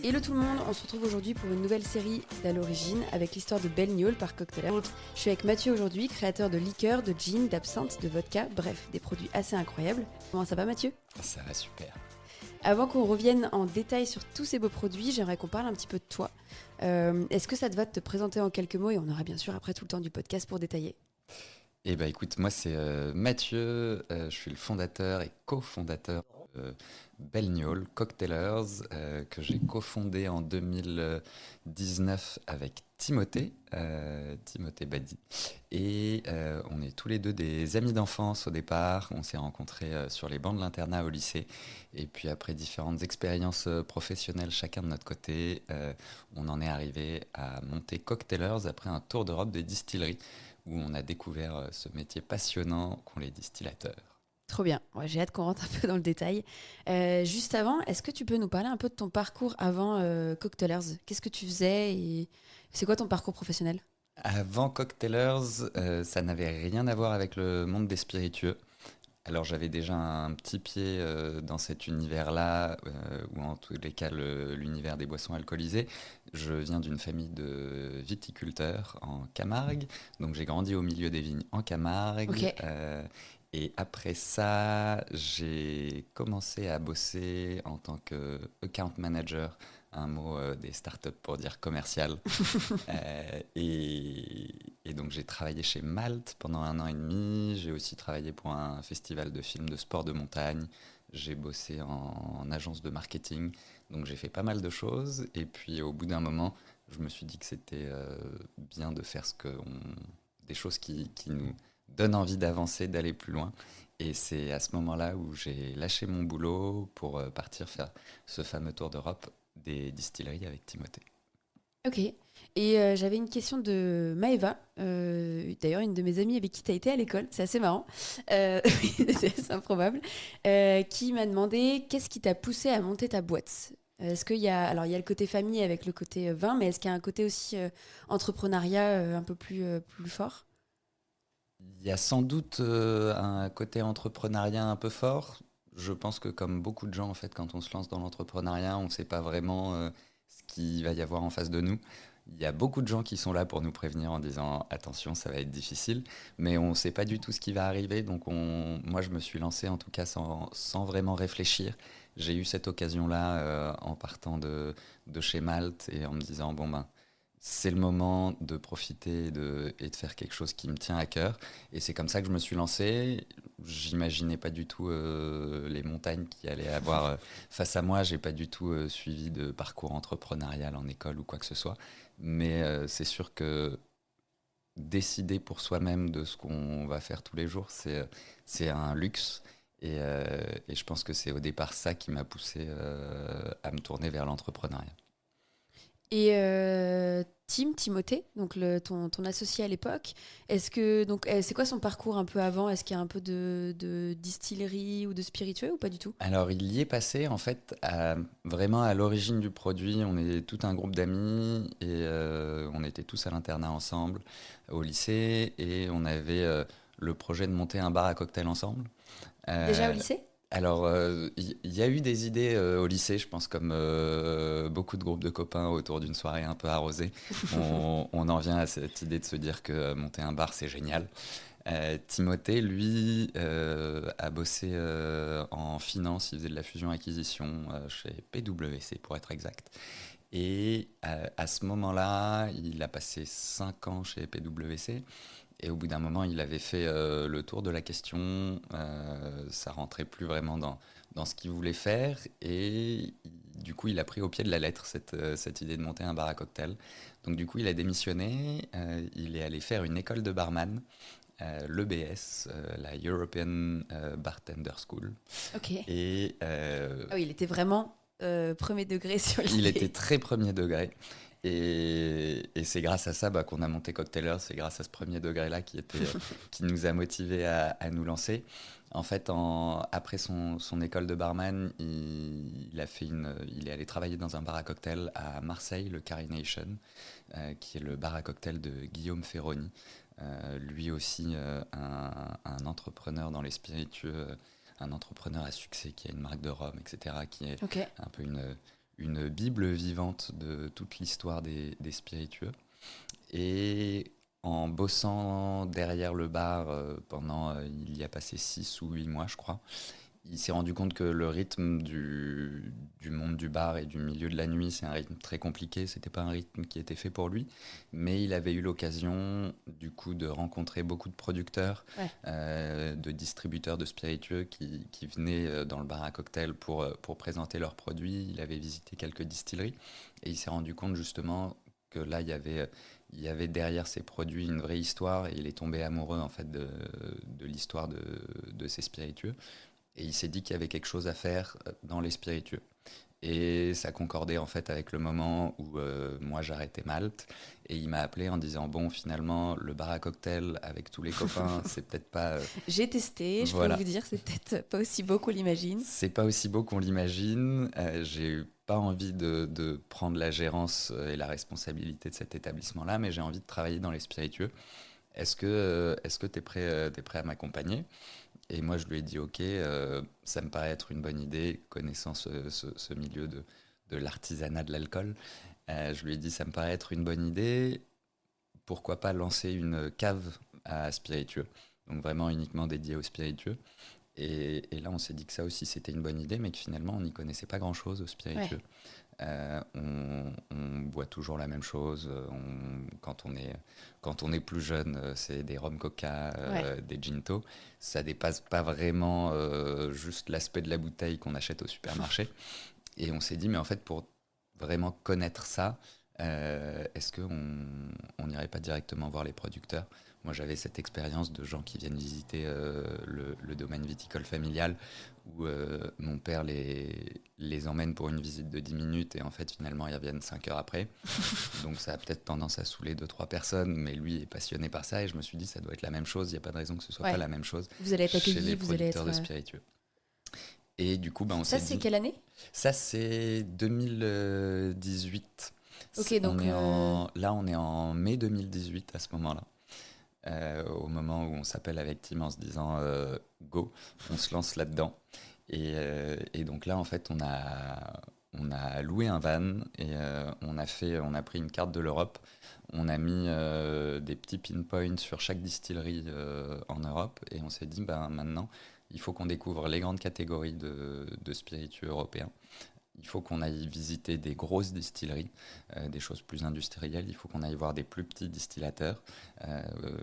Hello tout le monde, on se retrouve aujourd'hui pour une nouvelle série d'À l'origine avec l'histoire de Belle Gnôle par Cocktailers. Je suis avec Mathieu aujourd'hui, créateur de liqueurs, de gin, d'absinthe, de vodka, bref, des produits assez incroyables. Comment ça va Mathieu ? Ça va super. Avant qu'on revienne en détail sur tous ces beaux produits, j'aimerais qu'on parle un petit peu de toi. Est-ce que ça te va de te présenter en quelques mots et on aura bien sûr après tout le temps du podcast pour détailler. Eh ben écoute, moi c'est Mathieu, je suis le fondateur et cofondateur de Belle Gnôle Cocktailers, que j'ai cofondé en 2019 avec Timothée Badi. Et on est tous les deux des amis d'enfance au départ. On s'est rencontrés sur les bancs de l'internat au lycée. Et puis après différentes expériences professionnelles chacun de notre côté, on en est arrivé à monter Cocktailers après un tour d'Europe des distilleries, où on a découvert ce métier passionnant qu'ont les distillateurs. Trop bien, ouais, j'ai hâte qu'on rentre un peu dans le détail. Juste avant, est-ce que tu peux nous parler un peu de ton parcours avant Cocktailers ? Qu'est-ce que tu faisais et c'est quoi ton parcours professionnel ? Avant Cocktailers, ça n'avait rien à voir avec le monde des spiritueux. Alors j'avais déjà un petit pied dans cet univers-là, ou en tous les cas l'univers des boissons alcoolisées. Je viens d'une famille de viticulteurs en Camargue, donc j'ai grandi au milieu des vignes en Camargue. Ok. Et après ça, j'ai commencé à bosser en tant que account manager, un mot des startups pour dire commercial. Et donc j'ai travaillé chez Malte pendant 1 an et demi. J'ai aussi travaillé pour un festival de films de sport de montagne. J'ai bossé en agence de marketing. Donc j'ai fait pas mal de choses. Et puis au bout d'un moment, je me suis dit que c'était bien de faire des choses qui nous donnent envie d'avancer, d'aller plus loin. Et c'est à ce moment-là où j'ai lâché mon boulot pour partir faire ce fameux tour d'Europe des distilleries avec Timothée. Ok. Et j'avais une question de Maëva, d'ailleurs une de mes amies avec qui tu as été à l'école, c'est assez marrant, c'est assez improbable, qui m'a demandé qu'est-ce qui t'a poussé à monter ta boîte. Est-ce qu'il y a, alors il y a le côté famille avec le côté vin, mais est-ce qu'il y a un côté aussi entrepreneuriat un peu plus fort ? Il y a sans doute un côté entrepreneuriat un peu fort. Je pense que comme beaucoup de gens, en fait, quand on se lance dans l'entrepreneuriat, on ne sait pas vraiment ce qu'il va y avoir en face de nous. Il y a beaucoup de gens qui sont là pour nous prévenir en disant attention, ça va être difficile, mais on ne sait pas du tout ce qui va arriver. Donc moi, je me suis lancé en tout cas sans vraiment réfléchir. J'ai eu cette occasion-là en partant de chez Malte et en me disant bon ben c'est le moment de profiter et de faire quelque chose qui me tient à cœur. Et c'est comme ça que je me suis lancé. J'imaginais pas du tout les montagnes qu'il allait avoir face à moi. J'ai pas du tout suivi de parcours entrepreneurial en école ou quoi que ce soit. Mais c'est sûr que décider pour soi-même de ce qu'on va faire tous les jours, c'est un luxe. Et je pense que c'est au départ ça qui m'a poussé à me tourner vers l'entrepreneuriat. Et Timothée, donc ton associé à l'époque, est-ce que donc c'est quoi son parcours un peu avant ? Est-ce qu'il y a un peu de distillerie ou de spiritueux ou pas du tout ? Alors, il y est passé, en fait, vraiment à l'origine du produit. On est tout un groupe d'amis et on était tous à l'internat ensemble au lycée et on avait le projet de monter un bar à cocktail ensemble. Déjà au Euh, lycée ? alors, il y a eu des idées au lycée, je pense, comme beaucoup de groupes de copains autour d'une soirée un peu arrosée. On en vient à cette idée de se dire que monter un bar, c'est génial. Timothée, lui, a bossé en finance, il faisait de la fusion-acquisition chez PwC pour être exact. Et à ce moment-là, il a passé 5 ans chez PwC. Et au bout d'un moment, il avait fait le tour de la question. Ça rentrait plus vraiment dans ce qu'il voulait faire. Et du coup, il a pris au pied de la lettre cette idée de monter un bar à cocktail. Donc du coup, il a démissionné. Il est allé faire une école de barman, l'EBS, la European Bartender School. Ok. Et Ah oui, il était vraiment premier degré sur il était l'idée. très premier degré. Et c'est grâce à ça qu'on a monté Cocktailers. C'est grâce à ce premier degré-là qui nous a motivés à nous lancer. En fait, après son école de barman, il est allé travailler dans un bar à cocktail à Marseille, le Carination, qui est le bar à cocktail de Guillaume Ferroni. Lui aussi, un entrepreneur dans les spiritueux, un entrepreneur à succès qui a une marque de rhum, etc., qui est Ok. un peu une bible vivante de toute l'histoire des spiritueux. Et en bossant derrière le bar pendant, il y a passé 6 ou 8 mois, je crois, il s'est rendu compte que le rythme du monde du bar et du milieu de la nuit, c'est un rythme très compliqué. C'était pas un rythme qui était fait pour lui, mais il avait eu l'occasion, du coup, de rencontrer beaucoup de producteurs, Ouais. de distributeurs de spiritueux qui venaient dans le bar à cocktail pour présenter leurs produits. Il avait visité quelques distilleries et il s'est rendu compte justement que là, il y avait derrière ces produits une vraie histoire et il est tombé amoureux en fait de l'histoire de ces spiritueux. Et il s'est dit qu'il y avait quelque chose à faire dans les spiritueux. Et ça concordait en fait avec le moment où moi j'arrêtais Malte. Et il m'a appelé en disant, bon, finalement, le bar à cocktail avec tous les copains, c'est peut-être pas... J'ai testé, je peux voilà. vous dire, c'est peut-être pas aussi beau qu'on l'imagine. C'est pas aussi beau qu'on l'imagine. J'ai pas envie de prendre la gérance et la responsabilité de cet établissement-là, mais j'ai envie de travailler dans les spiritueux. Est-ce que t'es prêt à m'accompagner? Et moi, je lui ai dit, OK, ça me paraît être une bonne idée, connaissant ce milieu de l'artisanat de l'alcool. Je lui ai dit, ça me paraît être une bonne idée. Pourquoi pas lancer une cave à spiritueux? Donc vraiment uniquement dédiée aux spiritueux. Et là, on s'est dit que ça aussi, c'était une bonne idée, mais que finalement, on n'y connaissait pas grand-chose aux Ouais. spiritueux. On boit toujours la même chose. Quand on est plus jeune, c'est des rhum coca, Ouais. des ginto. Ça dépasse pas vraiment juste l'aspect de la bouteille qu'on achète au supermarché. Et on s'est dit, mais en fait, pour vraiment connaître ça, est-ce qu'on n'irait pas directement voir les producteurs? Moi, j'avais cette expérience de gens qui viennent visiter le domaine viticole familial où mon père les emmène pour une visite de 10 minutes et en fait, finalement, ils reviennent 5 heures après. Donc, ça a peut-être tendance à saouler deux trois personnes, mais lui est passionné par ça et je me suis dit, ça doit être la même chose. Il n'y a pas de raison que ce soit pas Ouais. la même chose Vous allez être chez accueillis, les vous allez producteurs être. de spiritueux. Et du coup, bah, on Ça, s'est c'est dit, quelle année? ça, c'est 2018. Ok, On donc. est là, on est en mai 2018 à ce moment-là. Au moment où on s'appelle avec Tim en se disant go, on se lance là-dedans. Et donc là, en fait, on a loué un van et on a pris une carte de l'Europe. On a mis des petits pinpoints sur chaque distillerie en Europe et on s'est dit, ben, maintenant, il faut qu'on découvre les grandes catégories de spiritueux européens. Il faut qu'on aille visiter des grosses distilleries, des choses plus industrielles. Il faut qu'on aille voir des plus petits distillateurs,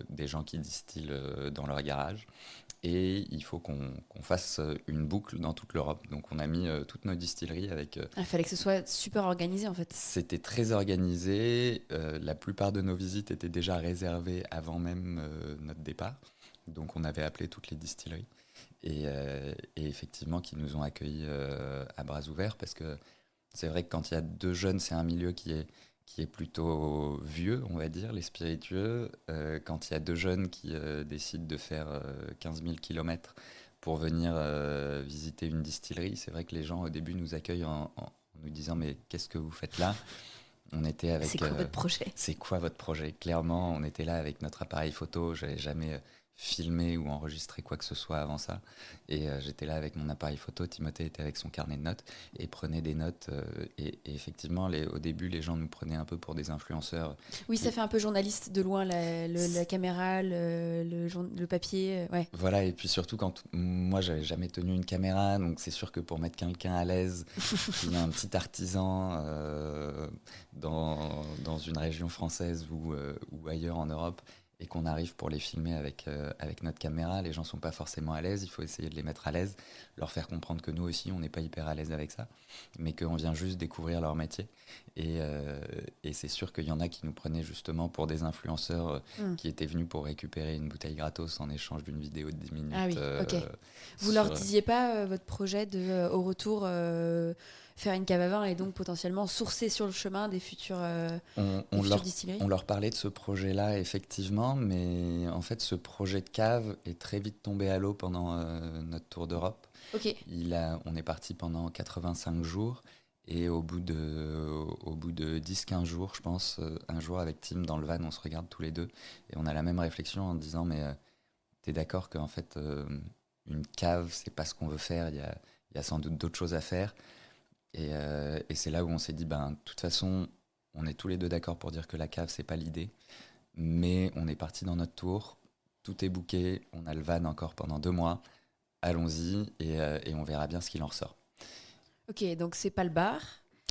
des gens qui distillent dans leur garage. Et il faut qu'on fasse une boucle dans toute l'Europe. Donc on a mis toutes nos distilleries avec... Il fallait que ce soit super organisé en fait. C'était très organisé. La plupart de nos visites étaient déjà réservées avant même notre départ. Donc on avait appelé toutes les distilleries. Et effectivement, qui nous ont accueillis à bras ouverts parce que c'est vrai que quand il y a deux jeunes, c'est un milieu qui est plutôt vieux, on va dire, les spiritueux. Quand il y a deux jeunes qui décident de faire 15 000 kilomètres pour venir visiter une distillerie, c'est vrai que les gens au début nous accueillent en nous disant mais qu'est-ce que vous faites là? On était C'est avec quoi votre projet? c'est quoi votre projet? Clairement, on était là avec notre appareil photo. J'avais jamais filmé ou enregistré quoi que ce soit avant ça. Et j'étais là avec mon appareil photo. Timothée était avec son carnet de notes et prenait des notes. Et effectivement, au début, les gens nous prenaient un peu pour des influenceurs. Oui, ça Qui, fait un peu journaliste de loin, la caméra, le papier. Ouais. voilà, et puis surtout quand moi j'avais jamais tenu une caméra, donc c'est sûr que pour mettre quelqu'un à l'aise, qui est un petit artisan dans une région française ou ailleurs en Europe, et qu'on arrive pour les filmer avec notre caméra, les gens sont pas forcément à l'aise, il faut essayer de les mettre à l'aise, leur faire comprendre que nous aussi on n'est pas hyper à l'aise avec ça, mais qu'on vient juste découvrir leur métier. Et c'est sûr qu'il y en a qui nous prenaient justement pour des influenceurs Hmm. qui étaient venus pour récupérer une bouteille gratos en échange d'une vidéo de 10 Ah minutes. oui, ok. Vous leur Sur, disiez pas votre projet de, au retour, faire une cave à vin et donc potentiellement sourcer sur le chemin on, des on futures leur, distilleries? on leur parlait de ce projet-là, effectivement, mais en fait, ce projet de cave est très vite tombé à l'eau pendant notre tour d'Europe. Ok. On est parti pendant 85 jours. Et au bout de 10-15 jours, je pense, un jour avec Tim dans le van, on se regarde tous les deux et on a la même réflexion en disant mais t'es d'accord qu'en fait une cave, c'est pas ce qu'on veut faire, il y a sans doute d'autres choses à faire. Et c'est là où on s'est dit, ben, de toute façon, on est tous les deux d'accord pour dire que la cave, c'est pas l'idée. Mais on est parti dans notre tour, tout est booké, on a le van encore pendant 2 mois, allons-y et on verra bien ce qu'il en ressort. Ok, donc c'est pas le bar,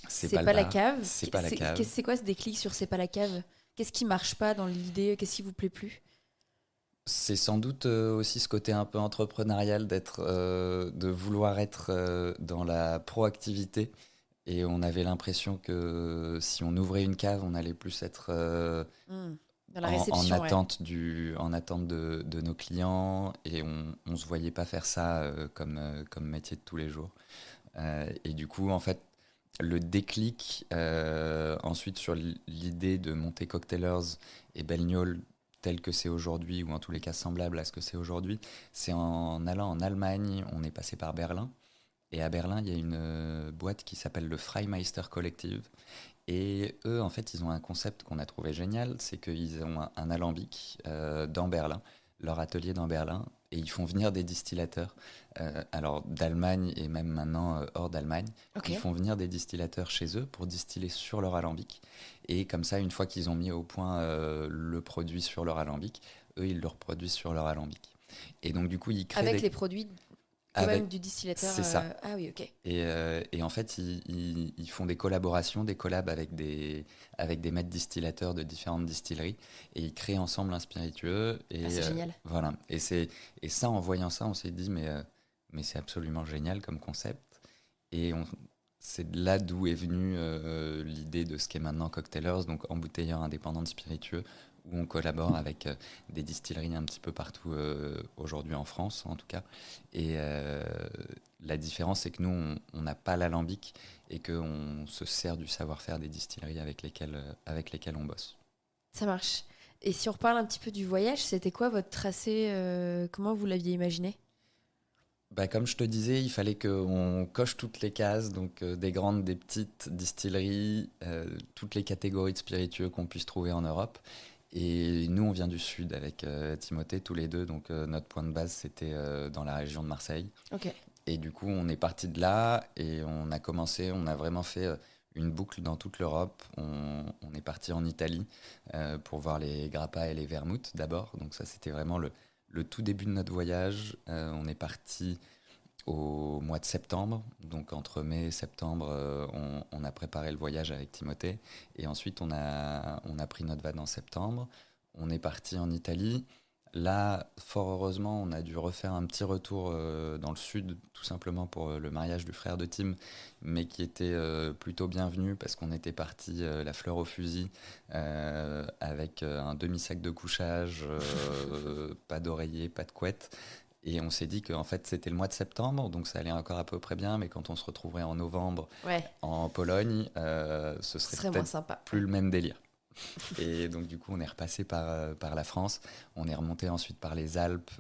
C'est c'est pas le pas la bar, cave. c'est pas la cave. C'est quoi ce déclic sur c'est pas la cave? Qu'est-ce qui marche pas dans l'idée? Qu'est-ce qui vous plaît plus? C'est sans doute aussi ce côté un peu entrepreneurial de vouloir être dans la proactivité. Et on avait l'impression que si on ouvrait une cave, on allait plus être Hmm, dans la en réception, ouais. attente en attente de nos clients et on se voyait pas faire ça comme métier de tous les jours. Et du coup, en fait, le déclic ensuite sur l'idée de monter Cocktailers et Belgnol tel que c'est aujourd'hui, ou en tous les cas semblable à ce que c'est aujourd'hui, c'est en allant en Allemagne, on est passé par Berlin. Et à Berlin, il y a une boîte qui s'appelle le Freimeister Collective. Et eux, en fait, ils ont un concept qu'on a trouvé génial, c'est qu'ils ont un alambic dans Berlin, leur atelier dans Berlin, et ils font venir des distillateurs, alors d'Allemagne et même maintenant hors d'Allemagne, Ok. ils font venir des distillateurs chez eux pour distiller sur leur alambic. Et comme ça, une fois qu'ils ont mis au point le produit sur leur alambic, eux, ils le reproduisent sur leur alambic. Et donc, du coup, ils créent Avec des... les produits quand même Avec... du distillateur. C'est ça. Ah oui, ok. Et en fait, ils font des collaborations, des collabs avec des maîtres distillateurs de différentes distilleries, et ils créent ensemble un spiritueux. Ah, c'est génial. Voilà. Et ça, en voyant ça, on s'est dit, mais c'est absolument génial comme concept. Et c'est de là d'où est venue l'idée de ce qu'est maintenant Cocktailers, donc embouteilleur indépendant de spiritueux, où on collabore avec des distilleries un petit peu partout aujourd'hui en France, en tout cas. Et la différence, c'est que nous, on n'a pas l'alambic et qu'on se sert du savoir-faire des distilleries avec lesquelles on bosse. Ça marche. Et si on reparle un petit peu du voyage, c'était quoi votre tracé? Comment vous l'aviez imaginé? Bah, comme je te disais, il fallait qu'on coche toutes les cases, donc des grandes, des petites distilleries, toutes les catégories de spiritueux qu'on puisse trouver en Europe. Et nous, on vient du sud avec Timothée, tous les deux, donc notre point de base, c'était dans la région de Marseille. Ok. Et du coup, on est parti de là et on a vraiment fait une boucle dans toute l'Europe. On est parti en Italie pour voir les grappas et les vermouths d'abord. Donc ça, c'était vraiment le tout début de notre voyage. On est parti au mois de septembre. Donc entre mai et septembre, on a préparé le voyage avec Timothée. Et ensuite, on a pris notre van en septembre. On est parti en Italie. Là, fort heureusement, on a dû refaire un petit retour dans le sud, tout simplement pour le mariage du frère de Tim, mais qui était plutôt bienvenu parce qu'on était parti la fleur au fusil avec un demi-sac de couchage, pas d'oreiller, pas de couette. Et on s'est dit qu'en fait c'était le mois de septembre, donc ça allait encore à peu près bien, mais quand on se retrouverait en novembre Ouais, en Pologne, ce ce serait serait moins peut-être sympa. plus Ouais. le même délire. Et donc du coup on est repassé par la France, on est remonté ensuite par les Alpes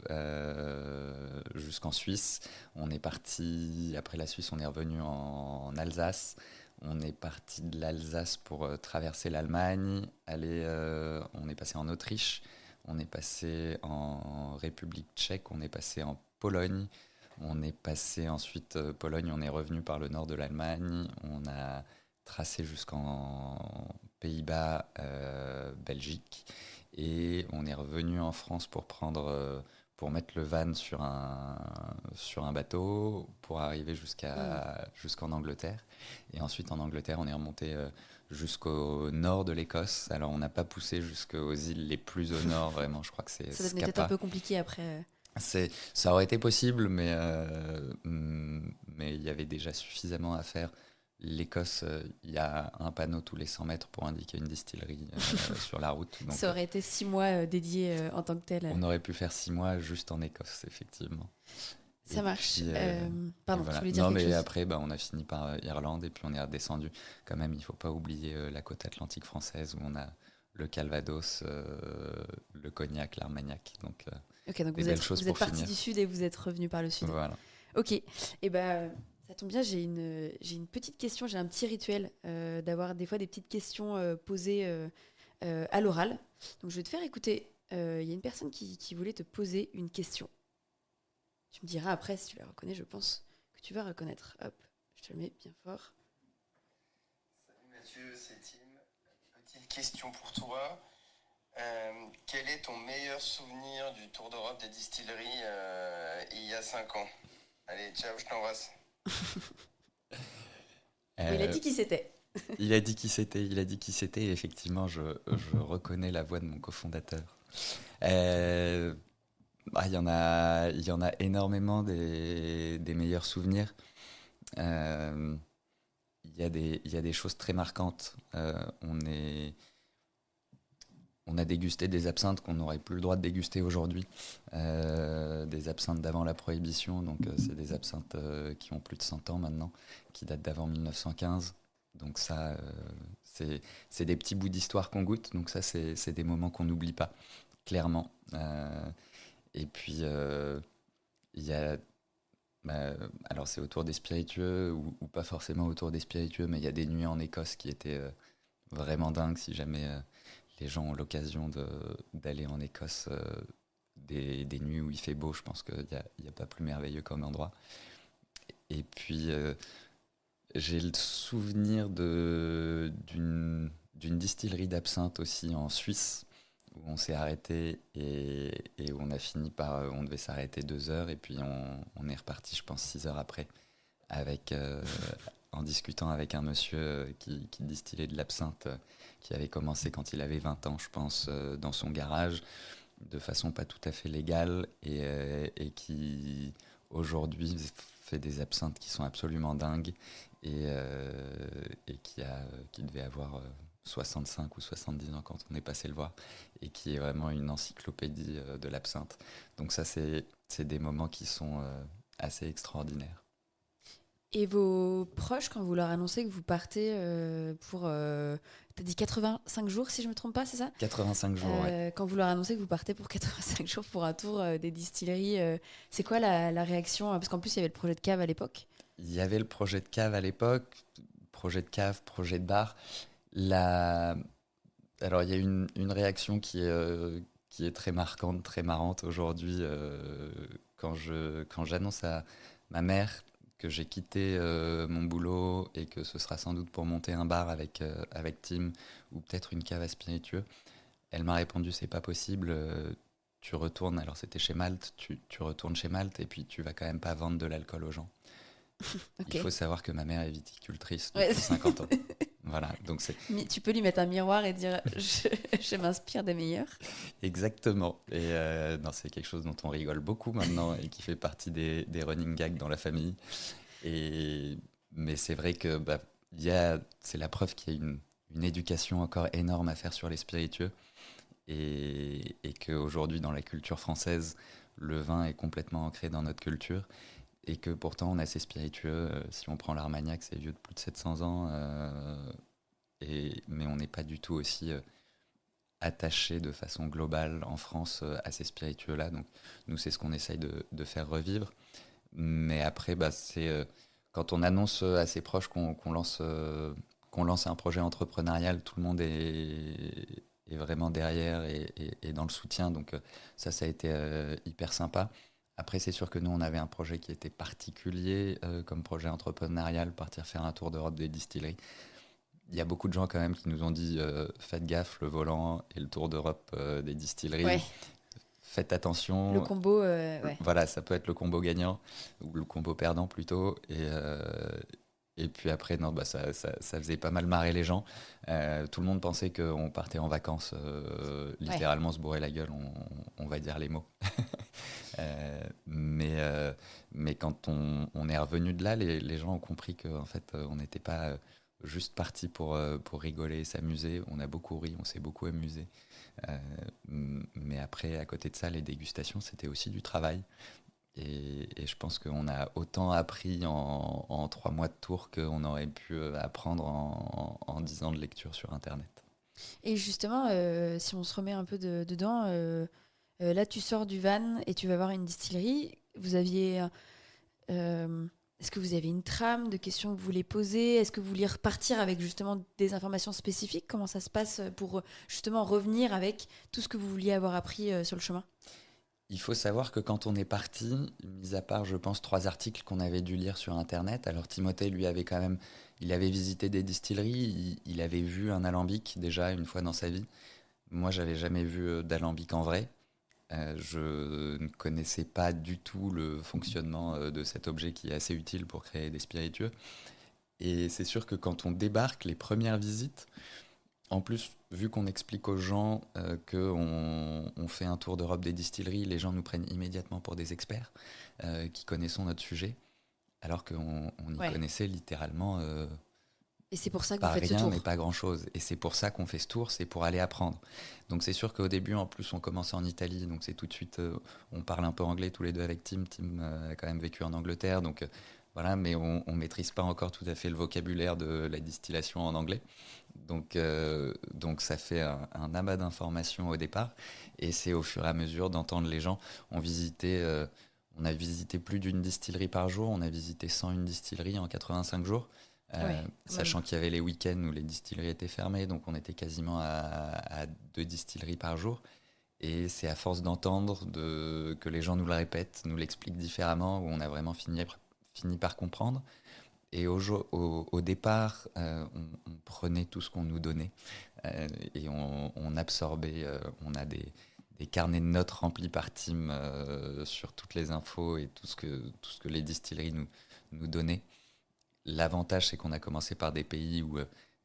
jusqu'en Suisse, on est parti, après la Suisse on est revenu en Alsace, on est parti de l'Alsace pour traverser l'Allemagne, on est passé en Autriche, on est passé en République tchèque, on est passé en Pologne, on est passé ensuite Pologne, on est revenu par le nord de l'Allemagne, on a tracé jusqu'en Pays-Bas, Belgique, et on est revenu en France pour mettre le van sur un bateau pour arriver Hmm. jusqu'en Angleterre. Et ensuite en Angleterre, on est remonté jusqu'au nord de l'Écosse. Alors on n'a pas poussé jusqu'aux îles les plus au nord, vraiment, je crois que c'est Ça devenait peut-être un Scapa. peu compliqué après. Ça aurait été possible, mais il y avait déjà suffisamment à faire. L'Écosse, il y a un panneau tous les 100 mètres pour indiquer une distillerie sur la route. Donc, Ça aurait été 6 mois dédiés en tant que tel. on aurait pu faire 6 mois juste en Écosse, effectivement. Et Ça marche. puis, et Pardon, tu voilà. voulais dire Non, quelque mais chose? après, bah, on a fini par Irlande et puis on est redescendu. Quand même, il faut pas oublier la côte atlantique française où on a le Calvados, le Cognac, l'Armagnac. Donc, Ok, donc des belles choses vous êtes pour parti du finir. sud et vous êtes revenu par le sud. Voilà. Ok, et ben ça tombe bien, j'ai une petite question, j'ai un petit rituel d'avoir des fois des petites questions posées à l'oral. Donc je vais te faire écouter. Il y a une personne qui voulait te poser une question. Tu me diras après si tu la reconnais, je pense que tu vas reconnaître. Hop, je te le mets bien fort. Mathieu, c'est Tim. Petite question pour toi. Quel est ton meilleur souvenir du Tour d'Europe des distilleries il y a 5 ans? Allez, ciao, je t'embrasse. Bon, il a Euh, dit qui c'était. il a dit qui c'était, il a dit qui c'était, et effectivement, je reconnais la voix de mon cofondateur. Euh, il y en a énormément des meilleurs souvenirs. Euh, il y a des choses très marquantes. On a dégusté des absinthes qu'on n'aurait plus le droit de déguster aujourd'hui. Des absinthes d'avant la prohibition, donc c'est des absinthes qui ont plus de 100 ans maintenant, qui datent d'avant 1915. Donc ça, c'est des petits bouts d'histoire qu'on goûte, donc ça, c'est des moments qu'on n'oublie pas, clairement. Et puis, il y a... bah, alors c'est autour des spiritueux, ou pas forcément autour des spiritueux, mais il y a des nuits en Écosse qui étaient vraiment dingues, si jamais les gens ont l'occasion d'aller en Écosse, des nuits où il fait beau, je pense qu'il y a pas plus merveilleux comme endroit. Et puis, j'ai le souvenir d'une distillerie d'absinthe aussi en Suisse, où on s'est arrêté et où on a fini par... on devait s'arrêter 2 heures, et puis on est reparti, je pense, 6 heures après, avec, en discutant avec un monsieur qui distillait de l'absinthe, qui avait commencé quand il avait 20 ans, je pense, dans son garage, de façon pas tout à fait légale, et qui aujourd'hui fait des absinthes qui sont absolument dingues, et qui devait avoir 65 ou 70 ans quand on est passé le voir, et qui est vraiment une encyclopédie de l'absinthe. Donc ça, c'est des moments qui sont assez extraordinaires. Et vos proches, quand vous leur annoncez que vous partez pour... t'as dit 85 jours, si je me trompe pas, c'est ça? 85 jours, ouais. Quand vous leur annoncez que vous partez pour 85 jours pour un tour des distilleries, c'est quoi la réaction? Parce qu'en plus, il y avait le projet de cave à l'époque. Il y avait le projet de cave à l'époque, projet de cave, projet de bar. La... Alors, il y a une réaction qui est très marquante, très marrante aujourd'hui, quand j'annonce à ma mère que j'ai quitté mon boulot et que ce sera sans doute pour monter un bar avec Tim, ou peut-être une cave à spiritueux. Elle m'a répondu, c'est pas possible, tu retournes, alors c'était chez Malte, tu retournes chez Malte, et puis tu vas quand même pas vendre de l'alcool aux gens. Il Ok. faut savoir que ma mère est viticultrice Ouais. depuis 50 ans. Voilà, donc c'est Tu peux lui mettre un miroir et dire je m'inspire des meilleurs. exactement. Et non, c'est quelque chose dont on rigole beaucoup maintenant, et qui fait partie des running gags dans la famille. Et, mais c'est vrai que c'est la preuve qu'il y a une éducation encore énorme à faire sur les spiritueux, et qu'aujourd'hui, dans la culture française, le vin est complètement ancré dans notre culture, et que pourtant on a ces spiritueux. Si on prend l'Armagnac, c'est vieux de plus de 700 ans, mais on n'est pas du tout aussi attaché de façon globale en France à ces spiritueux-là. Donc nous, c'est ce qu'on essaye de faire revivre. Mais après, c'est quand on annonce à ses proches qu'on lance un projet entrepreneurial, tout le monde est vraiment derrière, et dans le soutien. Donc ça a été hyper sympa. Après, c'est sûr que nous, on avait un projet qui était particulier comme projet entrepreneurial, partir faire un tour d'Europe des distilleries. Il y a beaucoup de gens quand même qui nous ont dit faites gaffe, le volant et le tour d'Europe des distilleries. Ouais, Faites le attention. combo, ouais. Voilà, ça peut être le combo gagnant, ou le combo perdant plutôt. Et puis après, non, ça faisait pas mal marrer les gens. Tout le monde pensait qu'on partait en vacances, Ouais. littéralement se bourrer la gueule, on va dire les mots. Mais quand on est revenu de là, les gens ont compris qu'en fait, on n'était pas juste parti pour rigoler et s'amuser. On a beaucoup ri, on s'est beaucoup amusé. Mais après, à côté de ça, les dégustations, c'était aussi du travail. Et je pense qu'on a autant appris en 3 mois de tour qu'on aurait pu apprendre en 10 ans de lecture sur Internet. Et justement, si on se remet un peu dedans, là tu sors du van et tu vas voir une distillerie. Vous aviez, est-ce que vous avez une trame de questions que vous voulez poser? Est-ce que vous vouliez repartir avec justement des informations spécifiques? Comment ça se passe pour justement revenir avec tout ce que vous vouliez avoir appris sur le chemin? Il faut savoir que quand on est parti, mis à part, je pense, 3 articles qu'on avait dû lire sur Internet, alors Timothée, lui, avait quand même, il avait visité des distilleries, il avait vu un alambic déjà une fois dans sa vie. Moi, j'avais jamais vu d'alambic en vrai. Je ne connaissais pas du tout le fonctionnement de cet objet qui est assez utile pour créer des spiritueux. Et c'est sûr que quand on débarque, les premières visites, en plus, vu qu'on explique aux gens qu'on fait un tour d'Europe des distilleries, les gens nous prennent immédiatement pour des experts qui connaissons notre sujet, alors qu'on y Ouais. connaissait littéralement Et c'est pour ça que vous pas faites ce rien, mais tour. pas grand-chose. Et c'est pour ça qu'on fait ce tour, c'est pour aller apprendre. Donc c'est sûr qu'au début, en plus, on commence en Italie, donc c'est tout de suite, on parle un peu anglais tous les deux avec Tim. Tim a quand même vécu en Angleterre, donc voilà, mais on ne maîtrise pas encore tout à fait le vocabulaire de la distillation en anglais. Donc ça fait un amas d'informations au départ, et c'est au fur et à mesure d'entendre les gens. On a visité plus d'une distillerie par jour, on a visité 101 distilleries en 85 jours, Ah ouais, quand même. sachant qu'il y avait les week-ends où les distilleries étaient fermées, donc on était quasiment à 2 distilleries par jour. Et c'est à force d'entendre que les gens nous le répètent, nous l'expliquent différemment, où on a vraiment fini par comprendre. Et au départ, on prenait tout ce qu'on nous donnait et on absorbait. On a des carnets de notes remplis par Tim sur toutes les infos et tout ce que les distilleries nous donnaient. L'avantage, c'est qu'on a commencé par des pays où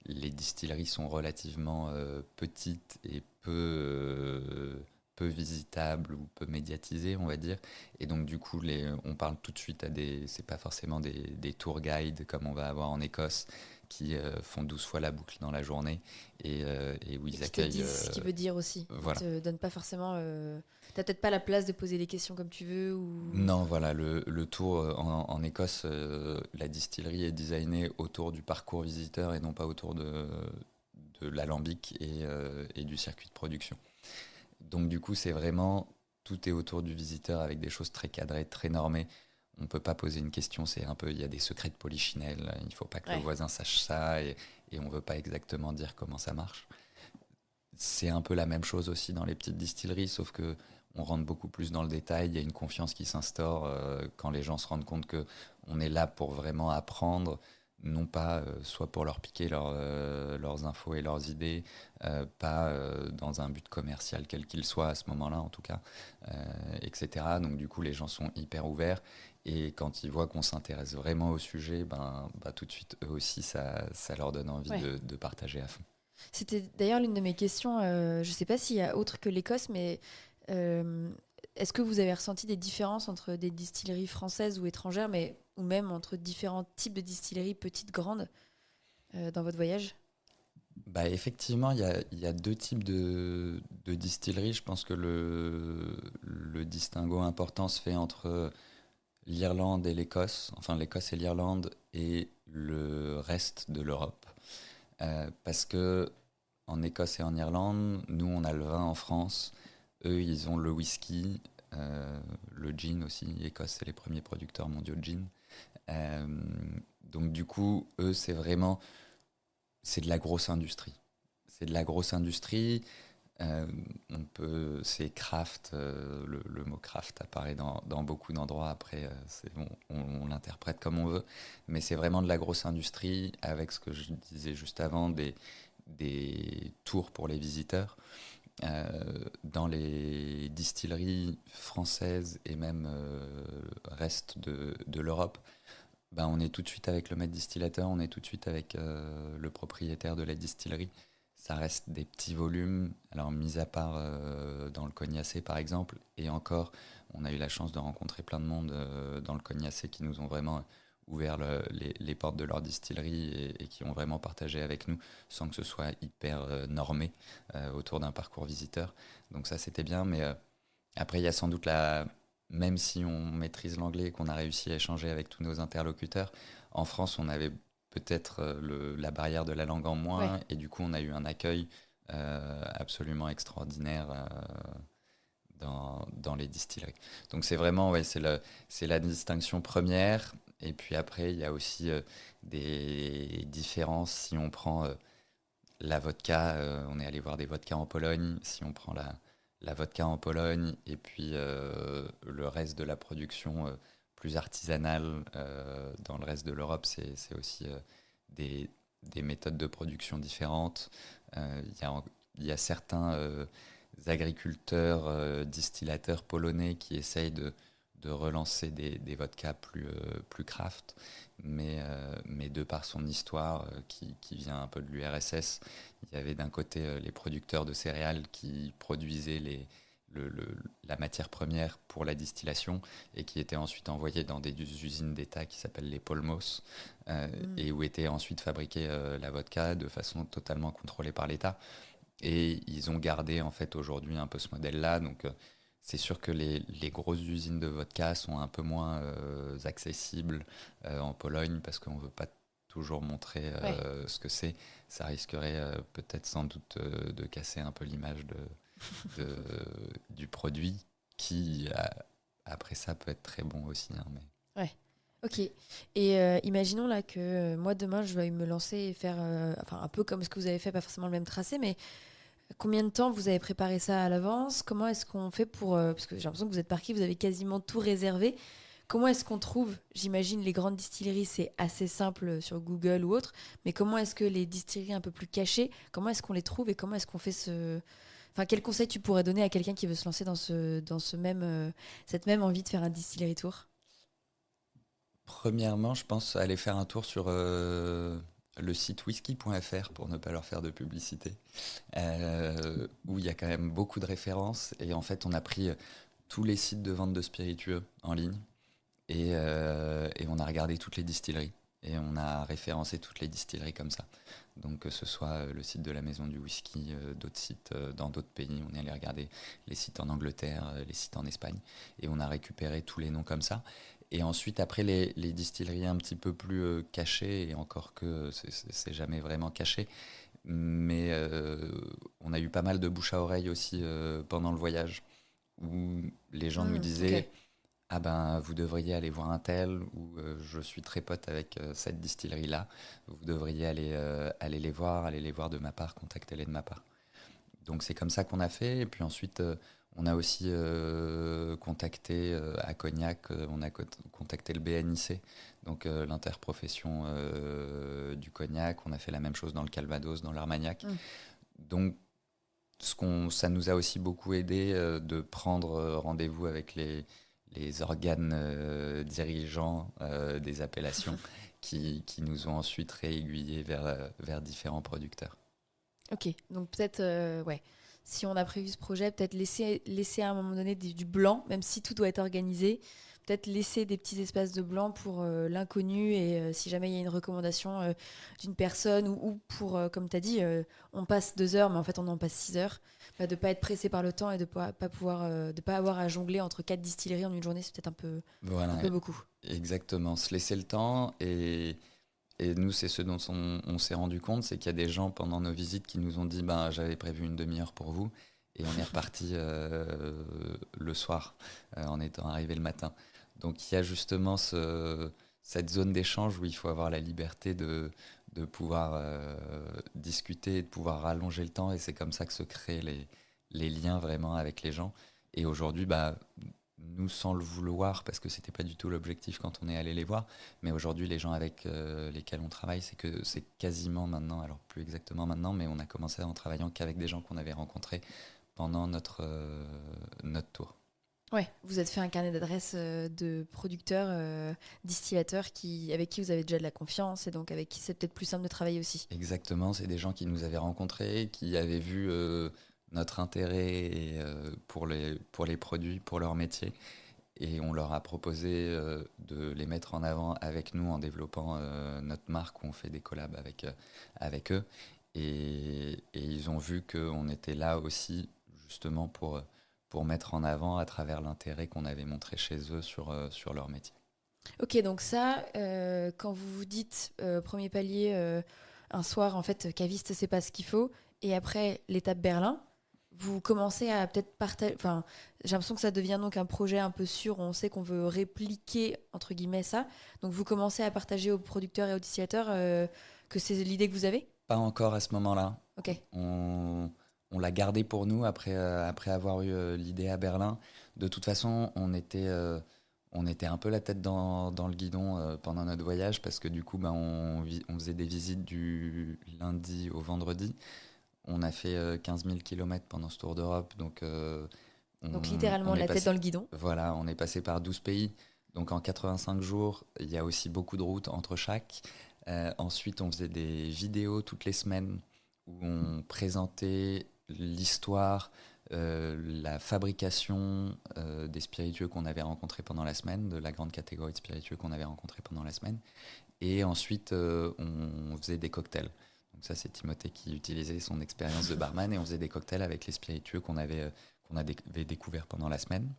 les distilleries sont relativement petites et peu visitables ou peu médiatisées, on va dire. Et donc, du coup, on parle tout de suite à des. C'est pas forcément des tour guides comme on va avoir en Écosse qui font 12 fois la boucle dans la journée et où Et ils qui te accueillent. disent ce qu'il veut dire aussi. Ils Voilà. te donnent pas forcément. T'as peut-être pas la place de poser les questions comme tu veux ou. Non, voilà, le tour en Écosse, la distillerie est designée autour du parcours visiteur et non pas autour de l'alambic et du circuit de production. Donc du coup, c'est vraiment, tout est autour du visiteur avec des choses très cadrées, très normées. On ne peut pas poser une question, c'est un peu, il y a des secrets de polichinelle, il ne faut pas que le Ouais. voisin sache ça et on ne veut pas exactement dire comment ça marche. C'est un peu la même chose aussi dans les petites distilleries, sauf que on rentre beaucoup plus dans le détail. Il y a une confiance qui s'instaure quand les gens se rendent compte que on est là pour vraiment apprendre, non pas soit pour leur piquer leurs infos et leurs idées, pas dans un but commercial quel qu'il soit à ce moment-là en tout cas, etc. Donc du coup les gens sont hyper ouverts et quand ils voient qu'on s'intéresse vraiment au sujet, tout de suite eux aussi ça leur donne envie Ouais. de partager à fond. C'était d'ailleurs l'une de mes questions. Je sais pas s'il y a autre que l'Écosse, mais euh, est-ce que vous avez ressenti des différences entre des distilleries françaises ou étrangères, mais ou même entre différents types de distilleries, petites, grandes, dans votre voyage? Bah, effectivement, il y a 2 types de distilleries. Je pense que le distinguo important se fait entre l'Irlande et l'Écosse, enfin l'Écosse et l'Irlande et le reste de l'Europe. Parce que en Écosse et en Irlande, nous on a le vin en France, eux ils ont le whisky, le gin aussi. L'Écosse c'est les premiers producteurs mondiaux de gin. Euh, donc du coup, eux c'est de la grosse industrie. C'est de la grosse industrie. Euh, c'est craft. Le mot craft apparaît dans beaucoup d'endroits. Après, on l'interprète comme on veut. Mais c'est vraiment de la grosse industrie avec ce que je disais juste avant, des tours pour les visiteurs. Dans les distilleries françaises et même reste de l'Europe, on est tout de suite avec le maître distillateur, on est tout de suite avec le propriétaire de la distillerie. Ça reste des petits volumes, alors mis à part dans le Cognacé par exemple, et encore, on a eu la chance de rencontrer plein de monde dans le Cognacé qui nous ont vraiment ouvert les portes de leur distillerie et qui ont vraiment partagé avec nous sans que ce soit hyper normé autour d'un parcours visiteur. Donc ça c'était bien, mais après il y a sans doute même si on maîtrise l'anglais et qu'on a réussi à échanger avec tous nos interlocuteurs, en France, on avait peut-être la barrière de la langue en Ouais. moins, et du coup, on a eu un accueil absolument extraordinaire dans les distilleries. Donc c'est vraiment, ouais, c'est la distinction première, et puis après, il y a aussi des différences si on prend la vodka, on est allé voir des vodkas en Pologne, si on prend la vodka en Pologne et puis le reste de la production plus artisanale dans le reste de l'Europe, c'est aussi des méthodes de production différentes. Il y a certains agriculteurs, distillateurs polonais qui essayent de relancer des vodkas plus craft, mais de par son histoire qui vient un peu de l'URSS, il y avait d'un côté les producteurs de céréales qui produisaient la matière première pour la distillation et qui était ensuite envoyée dans des usines d'État qui s'appellent les Polmos et où était ensuite fabriquée la vodka de façon totalement contrôlée par l'État. Et ils ont gardé en fait aujourd'hui un peu ce modèle-là. Donc c'est sûr que les grosses usines de vodka sont un peu moins accessibles en Pologne parce qu'on ne veut pas toujours montrer ce que c'est. Ça risquerait peut-être sans doute de casser un peu l'image du produit qui, après ça, peut être très bon aussi. Hein, mais... Ouais. Ok. Et imaginons là que moi demain je vais me lancer et faire un peu comme ce que vous avez fait, pas forcément le même tracé, mais combien de temps vous avez préparé ça à l'avance? Comment est-ce qu'on fait pour... parce que j'ai l'impression que vous êtes parti, vous avez quasiment tout réservé. Comment est-ce qu'on trouve, j'imagine les grandes distilleries, c'est assez simple sur Google ou autre, mais comment est-ce que les distilleries un peu plus cachées, comment est-ce qu'on les trouve et comment est-ce qu'on fait ce... Enfin, quel conseil tu pourrais donner à quelqu'un qui veut se lancer dans cette même envie de faire un distillery tour? Premièrement, je pense aller faire un tour sur le site whisky.fr pour ne pas leur faire de publicité, où il y a quand même beaucoup de références. Et en fait, on a pris tous les sites de vente de spiritueux en ligne et on a regardé toutes les distilleries. Et on a référencé toutes les distilleries comme ça. Donc que ce soit le site de la Maison du Whisky, d'autres sites dans d'autres pays, on est allé regarder les sites en Angleterre, les sites en Espagne, et on a récupéré tous les noms comme ça. Et ensuite, après, les distilleries un petit peu plus cachées, et encore que c'est jamais vraiment caché, mais on a eu pas mal de bouche à oreille aussi pendant le voyage, où les gens nous disaient Ok. ah ben vous devriez aller voir un tel, ou je suis très pote avec cette distillerie-là, vous devriez aller les voir de ma part, contactez-les de ma part. Donc c'est comme ça qu'on a fait. Et puis ensuite, on a aussi contacté à Cognac, contacté le BNIC, donc l'interprofession du Cognac. On a fait la même chose dans le Calvados, dans l'Armagnac. Mm. Donc ça nous a aussi beaucoup aidé de prendre rendez-vous avec les organes dirigeants des appellations qui nous ont ensuite réaiguillés vers différents producteurs. Ok, donc peut-être, ouais, si on a prévu ce projet, peut-être laisser à un moment donné du blanc, même si tout doit être organisé, peut-être laisser des petits espaces de blanc pour l'inconnu et si jamais il y a une recommandation d'une personne ou pour, comme tu as dit, on passe 2 heures, mais en fait on en passe 6 heures, bah, de ne pas être pressé par le temps et de pas pouvoir, de pas avoir à jongler entre 4 distilleries en une journée, c'est peut-être un Voilà, peu beaucoup. exactement. Se laisser le temps. Et nous, c'est ce dont on s'est rendu compte, c'est qu'il y a des gens pendant nos visites qui nous ont dit ben, j'avais prévu une demi-heure pour vous. Et on est reparti le soir en étant arrivé le matin. Donc il y a justement cette zone d'échange où il faut avoir la liberté de pouvoir discuter, de pouvoir rallonger le temps. Et c'est comme ça que se créent les liens vraiment avec les gens. Et aujourd'hui, bah, nous, sans le vouloir, parce que c'était pas du tout l'objectif quand on est allé les voir, mais aujourd'hui, les gens avec lesquels on travaille, c'est que c'est quasiment maintenant, alors plus exactement maintenant, mais on a commencé en travaillant qu'avec des gens qu'on avait rencontrés pendant notre tour. Ouais, vous êtes fait un carnet d'adresses de producteurs, distillateurs avec qui vous avez déjà de la confiance et donc avec qui c'est peut-être plus simple de travailler aussi. Exactement, c'est des gens qui nous avaient rencontrés, qui avaient vu notre intérêt pour les produits, pour leur métier. Et on leur a proposé de les mettre en avant avec nous en développant notre marque où on fait des collabs avec eux. Et ils ont vu qu'on était là aussi justement pour mettre en avant à travers l'intérêt qu'on avait montré chez eux sur leur métier. Ok, donc ça, quand vous vous dites premier palier, un soir, en fait, caviste, c'est pas ce qu'il faut, et après l'étape Berlin, vous commencez à peut-être partager. Enfin, j'ai l'impression que ça devient donc un projet un peu sûr, on sait qu'on veut répliquer, entre guillemets, ça. Donc vous commencez à partager aux producteurs et aux distillateurs que c'est l'idée que vous avez. Pas encore à ce moment-là. Ok. On, on l'a gardé pour nous après avoir eu l'idée à Berlin. De toute façon, on était un peu la tête dans le guidon pendant notre voyage parce que du coup, on faisait des visites du lundi au vendredi. On a fait 15 000 km pendant ce tour d'Europe, donc Donc on littéralement est la tête passé, dans le guidon. voilà, on est passé par 12 pays. Donc en 85 jours, il y a aussi beaucoup de routes entre chaque. Ensuite, on faisait des vidéos toutes les semaines où on présentait l'histoire, la fabrication des spiritueux qu'on avait rencontrés pendant la semaine, de la grande catégorie de spiritueux qu'on avait rencontrés pendant la semaine. Et ensuite, on faisait des cocktails. Donc ça, c'est Timothée qui utilisait son expérience de barman et on faisait des cocktails avec les spiritueux qu'on avait découverts pendant la semaine.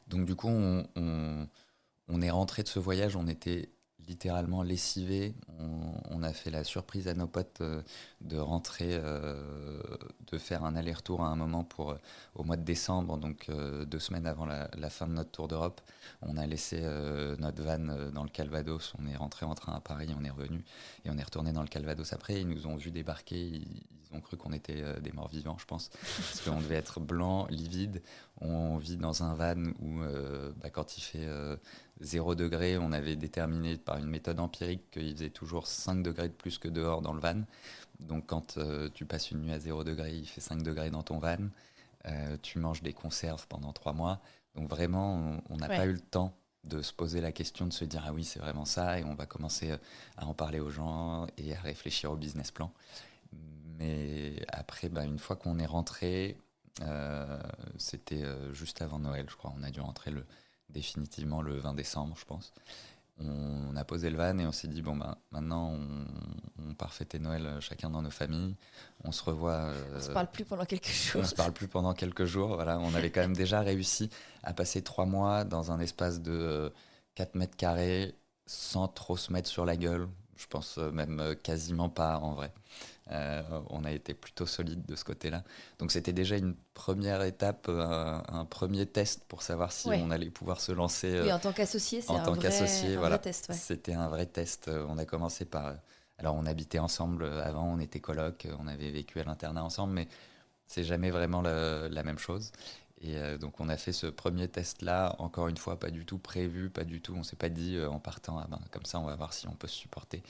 Donc du coup, on est rentré de ce voyage, on était littéralement lessivés. On a fait la surprise à nos potes de rentrer, de faire un aller-retour à un moment au mois de décembre, donc 2 semaines avant la fin de notre tour d'Europe. On a laissé notre van dans le Calvados, on est rentré en train à Paris, on est revenu et on est retourné dans le Calvados après. Ils nous ont vu débarquer, ils ont cru qu'on était des morts vivants, je pense, parce qu'on devait être blanc, livide. On vit dans un van où quand il fait 0 degré, on avait déterminé par une méthode empirique qu'il faisait toujours 5 degrés de plus que dehors dans le van. Donc quand tu passes une nuit à 0 degré, il fait 5 degrés dans ton van. Tu manges des conserves pendant 3 mois. Donc vraiment, on n'a pas eu le temps de se poser la question, de se dire « Ah oui, c'est vraiment ça » et on va commencer à en parler aux gens et à réfléchir au business plan. Mais après, une fois qu'on est rentré, c'était juste avant Noël, je crois. On a dû rentrer définitivement le 20 décembre, je pense. On a posé le van et on s'est dit, maintenant, on part fêter Noël chacun dans nos familles. On se revoit. On se parle plus pendant quelques jours. On se parle plus pendant quelques jours. Voilà, on avait quand même déjà réussi à passer 3 mois dans un espace de 4 mètres carrés sans trop se mettre sur la gueule. Je pense même quasiment pas en vrai. On a été plutôt solide de ce côté-là. Donc c'était déjà une première étape, un premier test pour savoir si on allait pouvoir se lancer. Oui, en tant qu'associé, c'est un vrai test. Ouais. C'était un vrai test. On a commencé par... alors on habitait ensemble avant, on était coloc, on avait vécu à l'internat ensemble, mais c'est jamais vraiment la même chose. Et donc on a fait ce premier test-là, encore une fois, pas du tout prévu, pas du tout. On s'est pas dit en partant, comme ça on va voir si on peut se supporter.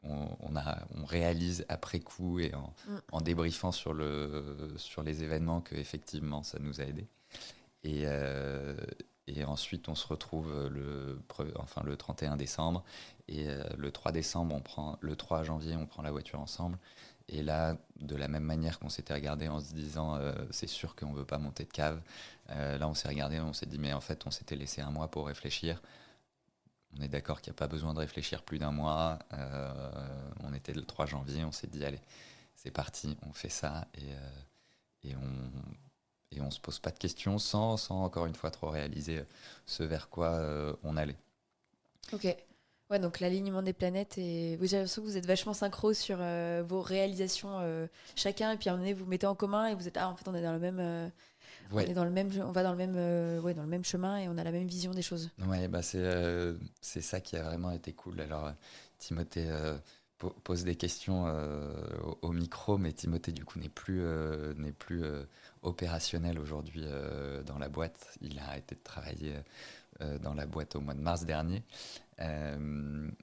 On réalise après coup et en débriefant sur les événements qu'effectivement ça nous a aidés. Et ensuite on se retrouve le 31 décembre et le 3 décembre, le 3 janvier on prend la voiture ensemble. Et là, de la même manière qu'on s'était regardé en se disant c'est sûr qu'on ne veut pas monter de cave, là on s'est regardé, on s'est dit mais en fait on s'était laissé un mois pour réfléchir. On est d'accord qu'il n'y a pas besoin de réfléchir plus d'un mois. On était le 3 janvier, on s'est dit allez, c'est parti, on fait ça et on se pose pas de questions sans encore une fois trop réaliser ce vers quoi on allait. Ok. Ouais, donc l'alignement des planètes et j'ai l'impression que vous êtes vachement synchro sur vos réalisations chacun et puis à un moment donné vous mettez en commun et vous êtes en fait on est dans le même on va dans le même chemin et on a la même vision des choses. Ouais, c'est ça qui a vraiment été cool. Alors Timothée pose des questions au micro, mais Timothée du coup n'est plus opérationnel aujourd'hui dans la boîte. Il a arrêté de travailler dans la boîte au mois de mars dernier.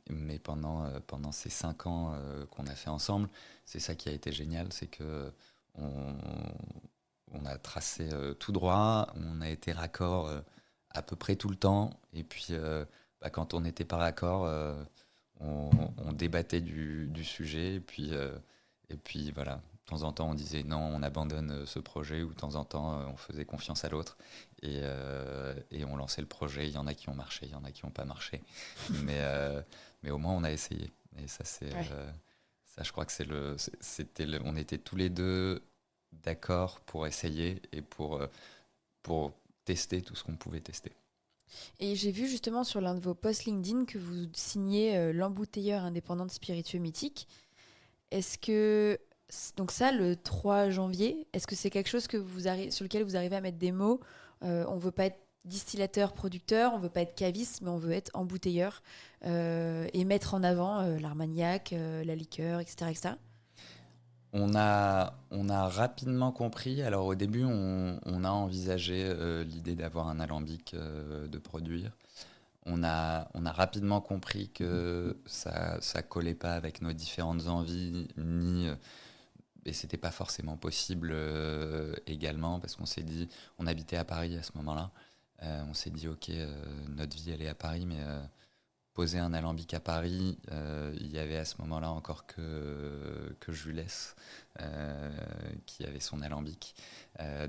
Mais pendant ces 5 ans qu'on a fait ensemble, c'est ça qui a été génial, c'est que on a tracé tout droit, on a été raccord à peu près tout le temps, et puis quand on n'était pas raccord, on débattait du sujet, et puis voilà. De temps en temps, on disait non, on abandonne ce projet, ou de temps en temps, on faisait confiance à l'autre et on lançait le projet. Il y en a qui ont marché, il y en a qui n'ont pas marché, mais au moins on a essayé. Et ça, ça, je crois que on était tous les deux d'accord pour essayer et pour tester tout ce qu'on pouvait tester. Et j'ai vu justement sur l'un de vos posts LinkedIn que vous signez l'embouteilleur indépendant de spiritueux mythiques. Est-ce que donc ça, le 3 janvier, est-ce que c'est quelque chose sur lequel vous arrivez à mettre des mots ? On ne veut pas être distillateur, producteur, on ne veut pas être caviste, mais on veut être embouteilleur et mettre en avant l'Armagnac, la liqueur, etc. etc. On a rapidement compris. Alors au début, on a envisagé l'idée d'avoir un alambic de produire. On a rapidement compris que ça collait pas avec nos différentes envies, et c'était pas forcément possible également, parce qu'on s'est dit, on habitait à Paris à ce moment-là. On s'est dit, ok, notre vie elle est à Paris, mais poser un alambic à Paris, il y avait à ce moment-là encore que Jules, qui avait son alambic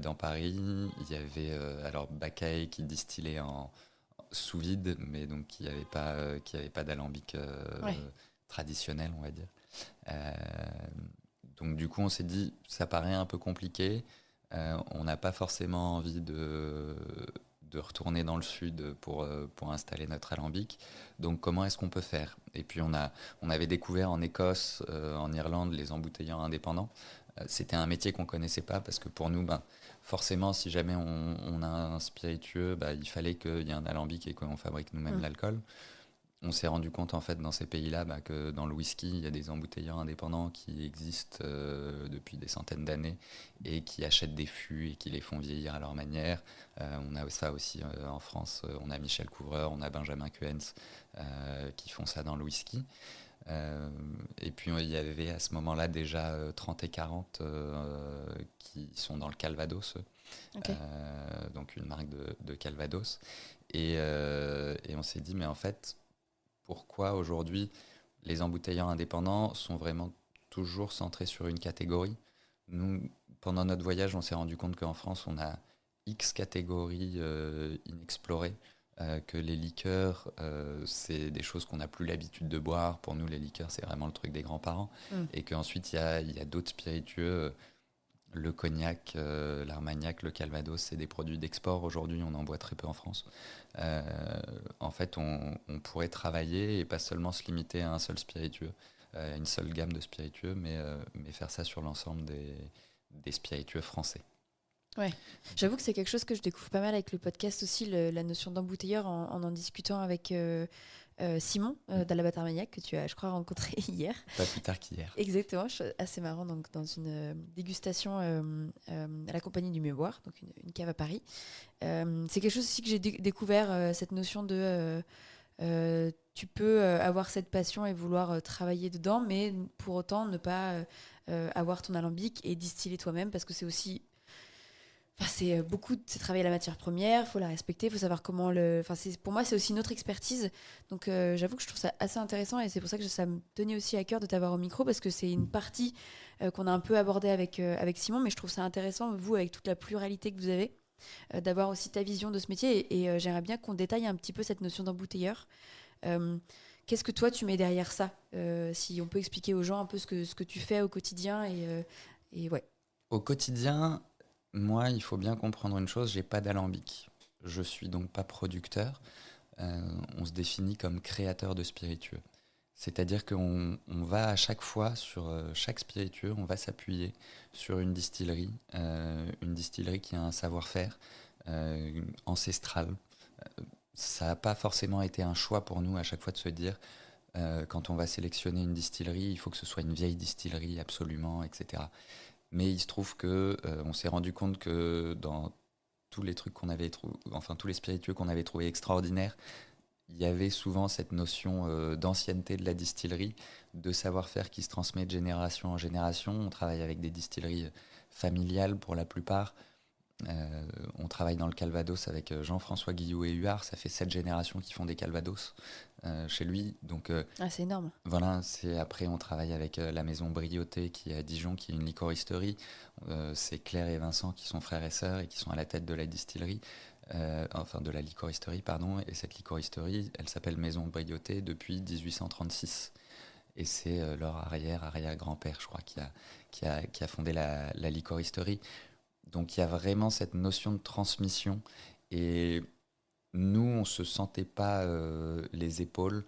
dans Paris. Il y avait alors Baccae qui distillait en sous vide, mais donc qui avait pas d'alambic Ouais. traditionnel, on va dire. Euh, donc du coup, on s'est dit, ça paraît un peu compliqué. On n'a pas forcément envie de retourner dans le sud pour installer notre alambic. Donc comment est-ce qu'on peut faire? Et puis on avait découvert en Écosse, en Irlande, les embouteilleurs indépendants. C'était un métier qu'on connaissait pas, parce que pour nous, ben, forcément, si jamais on a un spiritueux, bah, il fallait qu'il y ait un alambic et qu'on fabrique nous-mêmes Mm. l'alcool. On s'est rendu compte en fait dans ces pays-là, bah, que dans le whisky, il y a des embouteilleurs indépendants qui existent depuis des centaines d'années et qui achètent des fûts et qui les font vieillir à leur manière. On a ça aussi en France. On a Michel Couvreur, on a Benjamin Quens qui font ça dans le whisky. Et puis il y avait à ce moment-là déjà 30 et 40 qui sont dans le Calvados, Ok. donc une marque de Calvados. Et on s'est dit, mais en fait, pourquoi aujourd'hui les embouteilleurs indépendants sont vraiment toujours centrés sur une catégorie? Nous, pendant notre voyage, on s'est rendu compte qu'en France, on a X catégories inexplorées, que les liqueurs, c'est des choses qu'on n'a plus l'habitude de boire. Pour nous, les liqueurs, c'est vraiment le truc des grands-parents. Mm. Et qu'ensuite, il y a d'autres spiritueux. Le cognac, l'armagnac, le calvados, c'est des produits d'export. Aujourd'hui, on en boit très peu en France. Euh, En fait, on pourrait travailler et pas seulement se limiter à un seul spiritueux, à une seule gamme de spiritueux, mais faire ça sur l'ensemble des spiritueux français. Ouais. J'avoue que c'est quelque chose que je découvre pas mal avec le podcast aussi, la notion d'embouteilleur en discutant avec Simon d'Alabat Armagnac, que tu as, je crois, rencontré hier. Pas plus tard qu'hier. Exactement, assez marrant, donc dans une dégustation à la Compagnie du Mémoire, donc une cave à Paris. C'est quelque chose aussi que j'ai découvert, cette notion de tu peux avoir cette passion et vouloir travailler dedans, mais pour autant ne pas avoir ton alambic et distiller toi-même, parce que c'est aussi. Enfin, c'est travailler la matière première, faut la respecter, faut savoir comment le. Enfin, pour moi, c'est aussi notre expertise. Donc, j'avoue que je trouve ça assez intéressant et c'est pour ça que ça me tenait aussi à cœur de t'avoir au micro, parce que c'est une partie qu'on a un peu abordée avec Simon, mais je trouve ça intéressant, vous, avec toute la pluralité que vous avez, d'avoir aussi ta vision de ce métier. Et j'aimerais bien qu'on détaille un petit peu cette notion d'embouteilleur. Euh, Qu'est-ce que toi, tu mets derrière ça? Si on peut expliquer aux gens un peu ce que tu fais au quotidien et ouais. Au quotidien, moi, il faut bien comprendre une chose, j'ai pas d'alambic. Je suis donc pas producteur. On se définit comme créateur de spiritueux. C'est-à-dire qu'on va à chaque fois, sur chaque spiritueux, on va s'appuyer sur une distillerie qui a un savoir-faire ancestral. Ça n'a pas forcément été un choix pour nous à chaque fois de se dire, quand on va sélectionner une distillerie, il faut que ce soit une vieille distillerie absolument, etc. Mais il se trouve que on s'est rendu compte que dans tous les trucs qu'on avait trouvé, enfin tous les spiritueux qu'on avait trouvés extraordinaires, il y avait souvent cette notion d'ancienneté de la distillerie, de savoir-faire qui se transmet de génération en génération. On travaille avec des distilleries familiales pour la plupart. On travaille dans le Calvados avec Jean-François Guillou et Huard. Ça fait 7 générations qui font des Calvados chez lui. Donc Ah, c'est énorme. voilà, après on travaille avec la maison Brioté qui est à Dijon, qui est une licoristerie. C'est Claire et Vincent qui sont frères et sœurs et qui sont à la tête de la distillerie, enfin de la licoristerie, pardon. Et cette licoristerie, elle s'appelle Maison Brioté depuis 1836. Et c'est leur arrière-grand-père, je crois, qui a fondé la licoristerie. Donc il y a vraiment cette notion de transmission. Et nous, on ne se sentait pas les épaules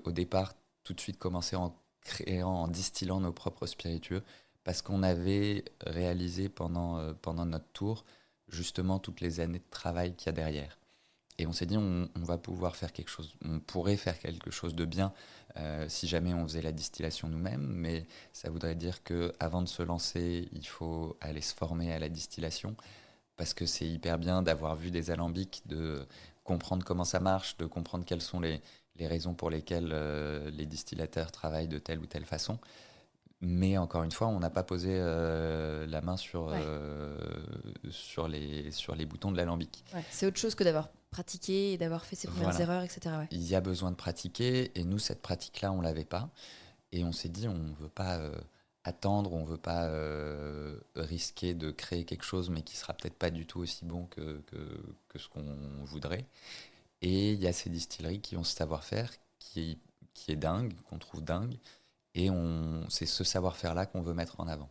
au départ, tout de suite commencer en créant, en distillant nos propres spiritueux, parce qu'on avait réalisé pendant notre tour justement toutes les années de travail qu'il y a derrière. Et on s'est dit, on va pouvoir faire quelque chose, on pourrait faire quelque chose de bien si jamais on faisait la distillation nous-mêmes, mais ça voudrait dire qu'avant de se lancer, il faut aller se former à la distillation, parce que c'est hyper bien d'avoir vu des alambics, de comprendre comment ça marche, de comprendre quelles sont les raisons pour lesquelles les distillateurs travaillent de telle ou telle façon. Mais encore une fois, on n'a pas posé la main sur les boutons de l'alambic. Ouais, c'est autre chose que d'avoir pratiqué et d'avoir fait ses premières erreurs, etc. Ouais. Il y a besoin de pratiquer, et nous, cette pratique-là, on ne l'avait pas. Et on s'est dit, on ne veut pas attendre, on ne veut pas risquer de créer quelque chose, mais qui ne sera peut-être pas du tout aussi bon que ce qu'on voudrait. Et il y a ces distilleries qui ont ce savoir-faire qui est dingue, qu'on trouve dingue. Et c'est ce savoir-faire-là qu'on veut mettre en avant.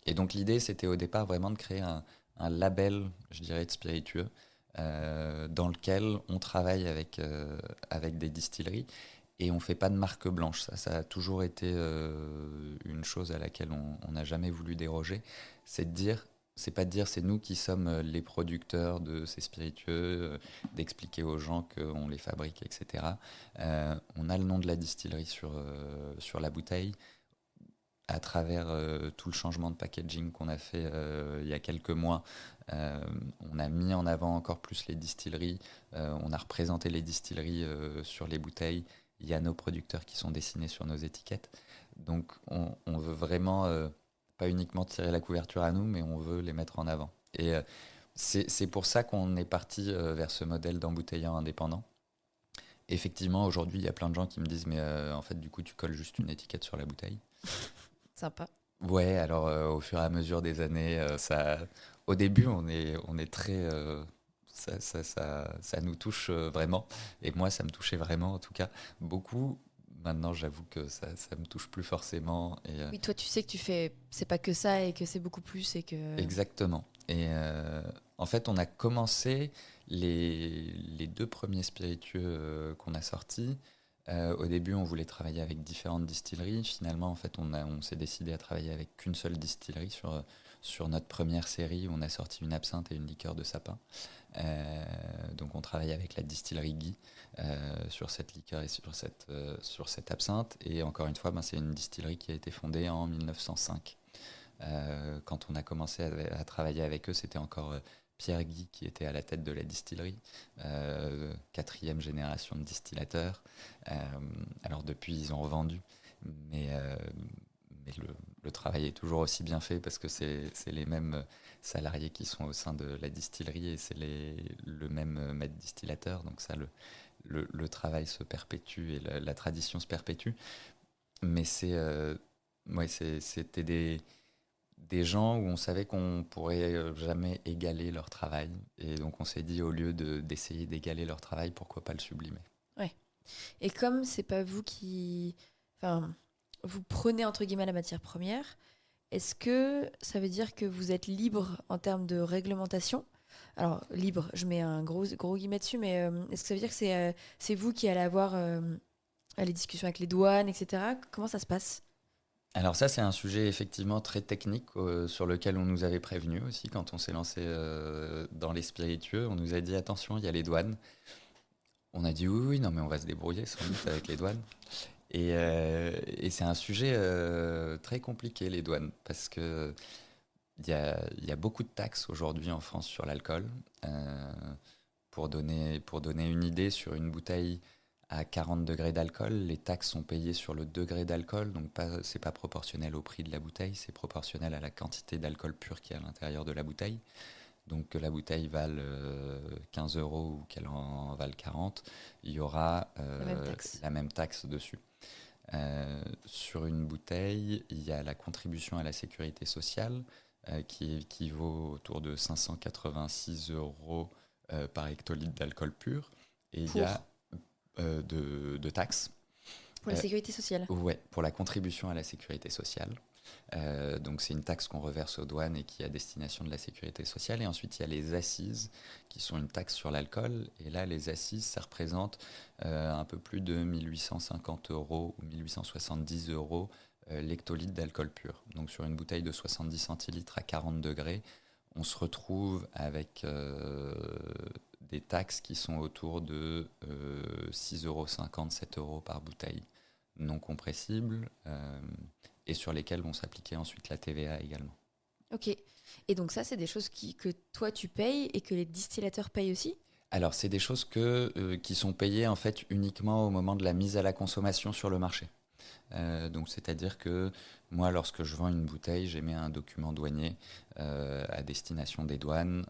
Et donc l'idée, c'était au départ vraiment de créer un label, je dirais, de spiritueux, dans lequel on travaille avec des distilleries, et on ne fait pas de marque blanche. Ça a toujours été une chose à laquelle on n'a jamais voulu déroger. C'est pas de dire c'est nous qui sommes les producteurs de ces spiritueux, d'expliquer aux gens qu'on les fabrique, etc. On a le nom de la distillerie sur la bouteille. À travers tout le changement de packaging qu'on a fait il y a quelques mois, on a mis en avant encore plus les distilleries, on a représenté les distilleries sur les bouteilles, il y a nos producteurs qui sont dessinés sur nos étiquettes. Donc on veut vraiment pas uniquement tirer la couverture à nous, mais on veut les mettre en avant. Et c'est pour ça qu'on est parti vers ce modèle d'embouteilleur indépendant. Effectivement, aujourd'hui, il y a plein de gens qui me disent, mais en fait, du coup, tu colles juste une étiquette sur la bouteille. Sympa. Ouais, alors au fur et à mesure des années, au début, on est très, ça nous touche vraiment. Et moi, ça me touchait vraiment, en tout cas, beaucoup. Maintenant, j'avoue que ça me touche plus forcément. Et, Oui, toi, tu sais que c'est pas que ça et que c'est beaucoup plus et que. exactement. Et en fait, on a commencé les 2 premiers spiritueux qu'on a sortis. Au début, on voulait travailler avec différentes distilleries. Finalement, en fait, on s'est décidé à travailler avec qu'une seule distillerie sur notre première série. On a sorti une absinthe et une liqueur de sapin. Donc, on travaille avec la distillerie Guy sur cette liqueur et sur cette absinthe. Et encore une fois, c'est une distillerie qui a été fondée en 1905. Quand on a commencé à travailler avec eux, c'était encore Pierre Guy qui était à la tête de la distillerie, 4e génération de distillateurs. Alors depuis, ils ont revendu, mais le travail est toujours aussi bien fait parce que c'est les mêmes salariés qui sont au sein de la distillerie, et c'est le même maître distillateur. Donc ça, le travail se perpétue et la tradition se perpétue. Mais c'était des gens où on savait qu'on pourrait jamais égaler leur travail. Et donc on s'est dit, au lieu d'essayer d'égaler leur travail, pourquoi pas le sublimer. Ouais. Et comme c'est pas vous qui. Enfin, vous prenez entre guillemets la matière première, est-ce que ça veut dire que vous êtes libre en termes de réglementation? Alors, libre, je mets un gros guillemet dessus, mais est-ce que ça veut dire que c'est vous qui allez avoir les discussions avec les douanes, etc. Comment ça se passe? Alors ça, c'est un sujet effectivement très technique sur lequel on nous avait prévenu aussi quand on s'est lancé dans les spiritueux. On nous a dit, attention, il y a les douanes. On a dit oui, non, mais on va se débrouiller sans doute avec les douanes. Et c'est un sujet très compliqué, les douanes, parce que il y a beaucoup de taxes aujourd'hui en France sur l'alcool. Pour donner une idée, sur une bouteille à 40 degrés d'alcool, les taxes sont payées sur le degré d'alcool, donc c'est pas proportionnel au prix de la bouteille, c'est proportionnel à la quantité d'alcool pur qui est à l'intérieur de la bouteille. Donc que la bouteille vale 15 euros ou qu'elle en vale 40, il y aura la même taxe dessus. Sur une bouteille, il y a la contribution à la sécurité sociale qui équivaut autour de 586 euros par hectolitre d'alcool pur. Et il y a de taxes. Pour la sécurité sociale? Ouais, pour la contribution à la sécurité sociale. Donc c'est une taxe qu'on reverse aux douanes et qui est à destination de la sécurité sociale. Et ensuite, il y a les assises, qui sont une taxe sur l'alcool. Et là, les assises, ça représente un peu plus de 1850 euros ou 1870 euros l'hectolitre d'alcool pur. Donc sur une bouteille de 70 centilitres à 40 degrés, on se retrouve avec des taxes qui sont autour de 6,50 €, 7 € par bouteille non compressible, et sur lesquelles vont s'appliquer ensuite la TVA également. Ok. Et donc ça, c'est des choses que toi, tu payes et que les distillateurs payent aussi? Alors, c'est des choses qui sont payées en fait uniquement au moment de la mise à la consommation sur le marché. Donc, c'est-à-dire que moi, lorsque je vends une bouteille, j'émets un document douanier à destination des douanes,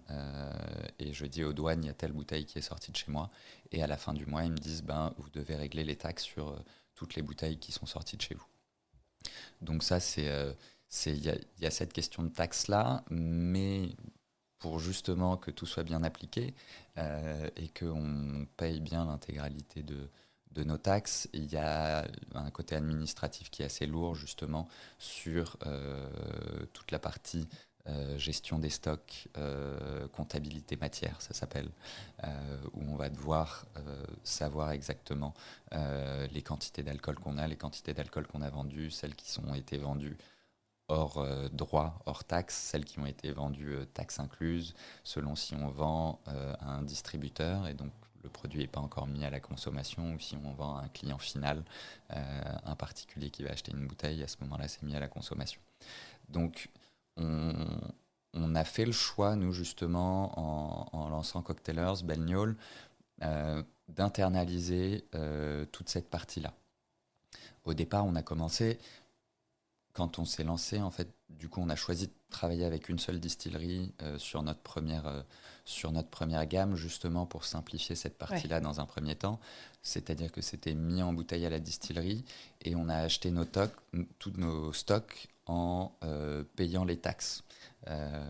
et je dis aux douanes, il y a telle bouteille qui est sortie de chez moi. Et à la fin du mois, ils me disent, vous devez régler les taxes sur toutes les bouteilles qui sont sorties de chez vous. Donc ça, il y a cette question de taxe-là, mais pour justement que tout soit bien appliqué et qu'on paye bien l'intégralité de nos taxes, il y a un côté administratif qui est assez lourd justement sur toute la partie gestion des stocks, comptabilité matière, ça s'appelle, où on va devoir savoir exactement les quantités d'alcool qu'on a, les quantités d'alcool qu'on a vendues, celles qui ont été vendues hors droit, hors taxe, celles qui ont été vendues taxes incluses, selon si on vend à un distributeur et donc le produit n'est pas encore mis à la consommation, ou si on vend à un client final, un particulier qui va acheter une bouteille, à ce moment-là c'est mis à la consommation. Donc on a fait le choix, nous justement, en lançant Cocktailers, Belgnol, d'internaliser toute cette partie-là. Au départ, on a commencé, quand on s'est lancé, en fait, du coup, on a choisi de travailler avec une seule distillerie sur notre première gamme, justement pour simplifier cette partie-là dans un premier temps. C'est-à-dire que c'était mis en bouteille à la distillerie et on a acheté tous nos stocks en payant les taxes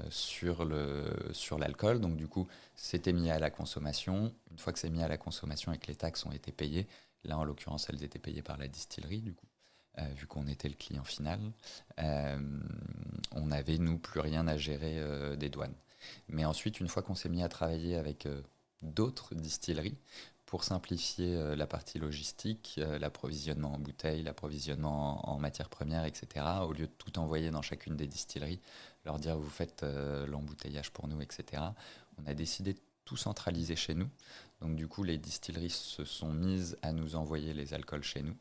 sur l'alcool. Donc du coup, c'était mis à la consommation. Une fois que c'est mis à la consommation et que les taxes ont été payées, là en l'occurrence, elles étaient payées par la distillerie du coup. Vu qu'on était le client final, on n'avait, nous, plus rien à gérer des douanes. Mais ensuite, une fois qu'on s'est mis à travailler avec d'autres distilleries, pour simplifier la partie logistique, l'approvisionnement en bouteilles, l'approvisionnement en matières premières, etc., au lieu de tout envoyer dans chacune des distilleries, leur dire vous faites l'embouteillage pour nous, etc., on a décidé de tout centraliser chez nous. Donc du coup, les distilleries se sont mises à nous envoyer les alcools chez nous.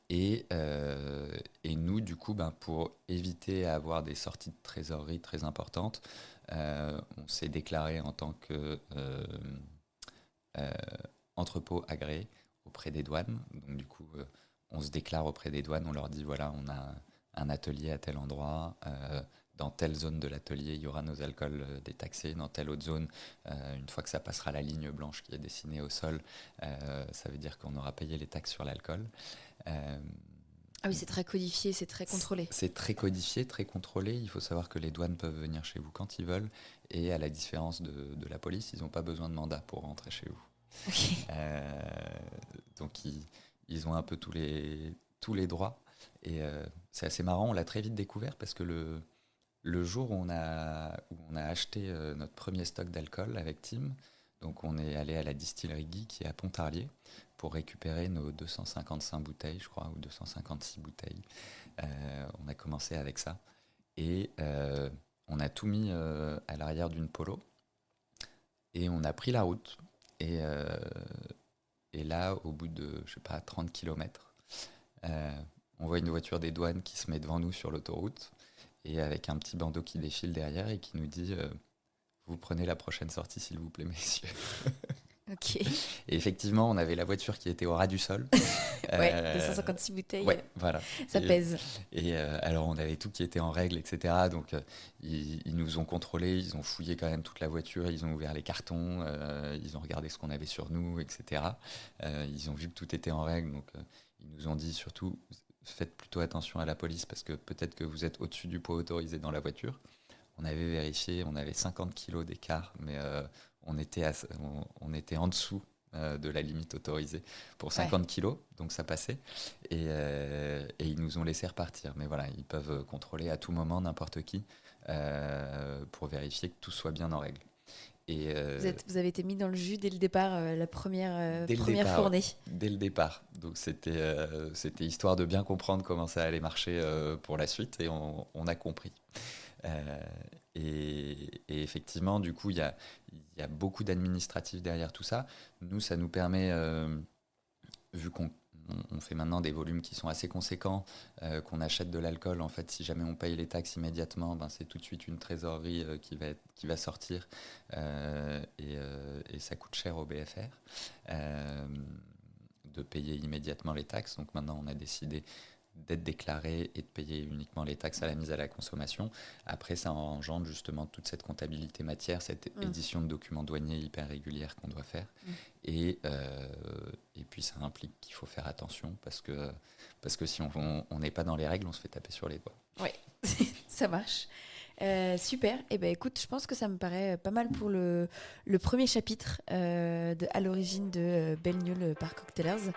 Et nous, du coup, pour éviter à avoir des sorties de trésorerie très importantes, on s'est déclaré en tant que entrepôt agréé auprès des douanes. Donc, du coup, on se déclare auprès des douanes, on leur dit voilà, on a un atelier à tel endroit. Dans telle zone de l'atelier, il y aura nos alcools détaxés. Dans telle autre zone, une fois que ça passera la ligne blanche qui est dessinée au sol, ça veut dire qu'on aura payé les taxes sur l'alcool. Ah oui, c'est très codifié, c'est très contrôlé. C'est très codifié, très contrôlé. Il faut savoir que les douanes peuvent venir chez vous quand ils veulent. Et à la différence de la police, ils n'ont pas besoin de mandat pour rentrer chez vous. Okay. Donc ils ont un peu tous les droits. Et c'est assez marrant, on l'a très vite découvert parce que le jour où on a acheté notre premier stock d'alcool avec Tim, donc on est allé à la distillerie Guy qui est à Pontarlier pour récupérer nos 255 bouteilles, je crois, ou 256 bouteilles. On a commencé avec ça. Et on a tout mis à l'arrière d'une Polo. Et on a pris la route. Et là, au bout de, 30 km, on voit une voiture des douanes qui se met devant nous sur l'autoroute. Et avec un petit bandeau qui défile derrière et qui nous dit vous prenez la prochaine sortie, s'il vous plaît, messieurs. Ok. Et effectivement, on avait la voiture qui était au ras du sol. Ouais, 256 bouteilles. Ouais, voilà. Ça pèse. Et alors, on avait tout qui était en règle, etc. Donc, ils nous ont contrôlés, ils ont fouillé quand même toute la voiture, ils ont ouvert les cartons, ils ont regardé ce qu'on avait sur nous, etc. Ils ont vu que tout était en règle. Donc, ils nous ont dit surtout, faites plutôt attention à la police parce que peut-être que vous êtes au-dessus du poids autorisé dans la voiture. On avait vérifié, on avait 50 kilos d'écart, mais on était en dessous de la limite autorisée pour 50 kilos, donc ça passait. Et ils nous ont laissé repartir. Mais voilà, ils peuvent contrôler à tout moment n'importe qui pour vérifier que tout soit bien en règle. Et vous avez été mis dans le jus dès le départ, la première départ, fournée. Ouais, dès le départ. Donc c'était histoire de bien comprendre comment ça allait marcher pour la suite, et on a compris. Et effectivement, du coup, il il y a beaucoup d'administratifs derrière tout ça. Nous, ça nous permet, vu qu'on fait maintenant des volumes qui sont assez conséquents, qu'on achète de l'alcool, en fait, si jamais on paye les taxes immédiatement, c'est tout de suite une trésorerie qui va sortir et ça coûte cher au BFR de payer immédiatement les taxes. Donc maintenant, on a décidé d'être déclaré et de payer uniquement les taxes à la mise à la consommation. Après, ça engendre justement toute cette comptabilité matière, cette édition de documents douaniers hyper régulière qu'on doit faire. Et puis, ça implique qu'il faut faire attention parce que si on n'est pas dans les règles, on se fait taper sur les doigts. Oui, ça marche. Super. Et ben écoute, je pense que ça me paraît pas mal pour le premier chapitre à l'origine de Belle-Gnôle par Cocktailers.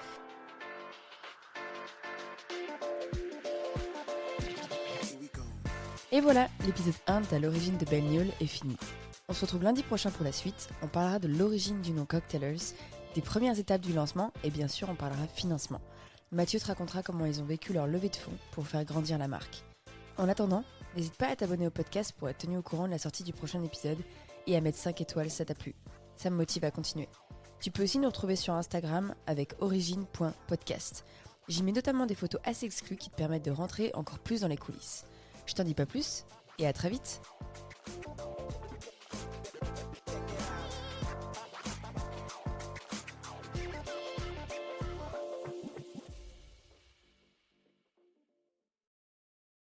Et voilà, l'épisode 1 d'À l'origine de Belle-Gnôle est fini. On se retrouve lundi prochain pour la suite. On parlera de l'origine du nom Cocktailers, des premières étapes du lancement et bien sûr on parlera financement. Mathieu te racontera comment ils ont vécu leur levée de fonds pour faire grandir la marque. En attendant, n'hésite pas à t'abonner au podcast pour être tenu au courant de la sortie du prochain épisode et à mettre 5 étoiles si ça t'a plu. Ça me motive à continuer. Tu peux aussi nous retrouver sur Instagram avec origine.podcast. J'y mets notamment des photos assez exclues qui te permettent de rentrer encore plus dans les coulisses. Je t'en dis pas plus et à très vite.